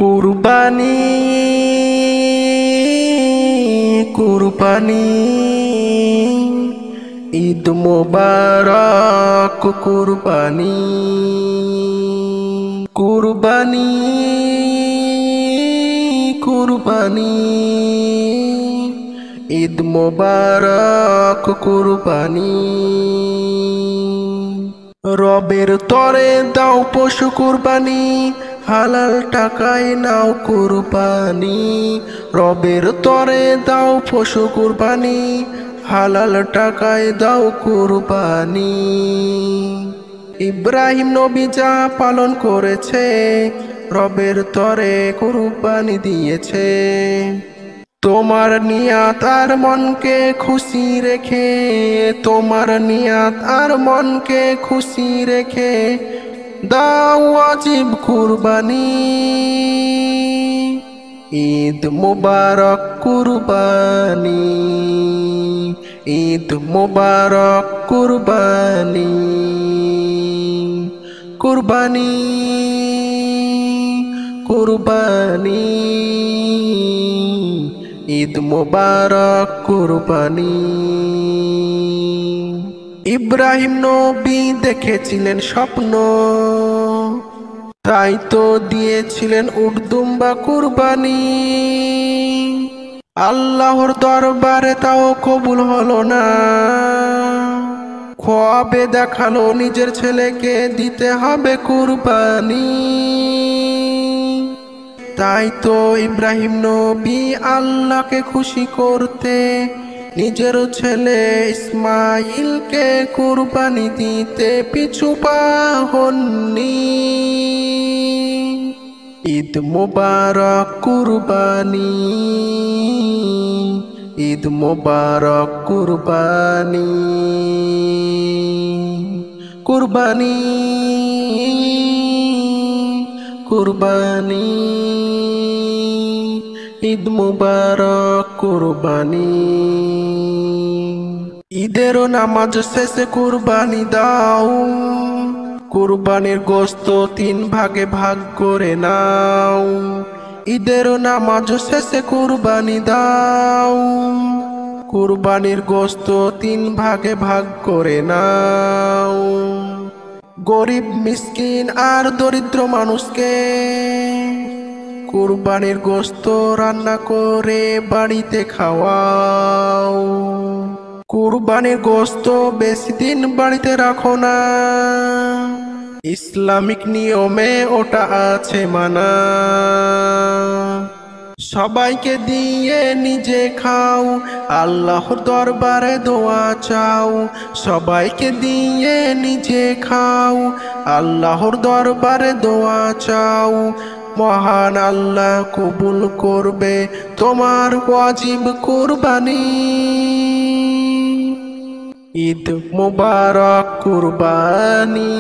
কুরবানি কুরবানি ঈদ মোবারক কুরবানি কুরবানি কুরবানি ঈদ মোবারক কুরবানি রবের তরে দাও পশু কুরবানি হালাল টাকায় নাও কুরবানি রবের তরে দাও পশু কুরবানি হালাল টাকায় দাও কুরবানি ইব্রাহিম নবী যা পালন করেছে রবের তরে কুরবানি দিয়েছে তোমার নিয়াত আর মনকে খুশি রেখে তোমার নিয়াত আর মনকে খুশি রেখে দাও ওয়াজিব কুরবানি ঈদ মুবারক কুরবানি ঈদ মুবারক কুরবানি কুরবানি কুরবানি ঈদ মুবারক কুরবানি ইব্রাহিম নবী দেখেছিলেন স্বপ্ন তাই তো দিয়েছিলেন উট দুম্বা কুরবানি আল্লাহর দরবারে তাও কবুল হলো না খ্বাবে দেখালো নিজের ছেলেকে দিতে হবে কুরবানি তাই তো ইব্রাহিম নবী আল্লাহকে খুশি করতে নিজের ছেলে ইসমাইলকে কুরবানি দিতে পিছু পা হননি ঈদ মুবারক কুরবানি ঈদ মুবারক কুরবানি কুরবানি কুরবানি ঈদ মুবারক কুরবানি ঈদের নামাজ শেষে কুরবানি দাও কুরবানির গোশত 3 ভাগে ভাগ করে নাও ঈদের নামাজ শেষে কুরবানি দাও কুরবানির গোশত 3 ভাগে ভাগ করে নাও গরিব মিসকিন আর দরিদ্র মানুষকে কুরবানির গোশত রান্না করে বাড়িতে খাওয়াও কুরবানির গোশত বেশি দিন বাড়িতে রাখো না ইসলামিক নিয়মে ওটা আছে মানা সবাইকে দিয়ে নিজে খাও আল্লাহর দরবারে দোয়া চাও সবাইকে দিয়ে নিজে খাও আল্লাহর দরবারে দোয়া চাও মহান আল্লাহ কবুল করবে তোমার ওয়াজিব কুরবানি ঈদ মুবারক কুরবানি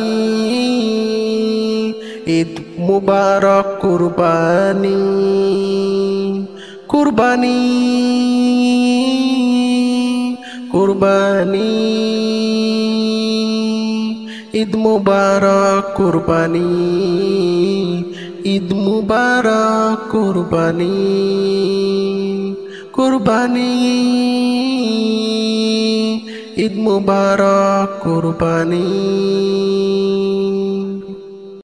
ঈদ মুবারক কুরবানি কুরবানি কুরবানি ঈদ মুবারক কুরবানি ঈদ মুবারক কুরবানি কুরবানি ঈদ মুবারক কুরবানি।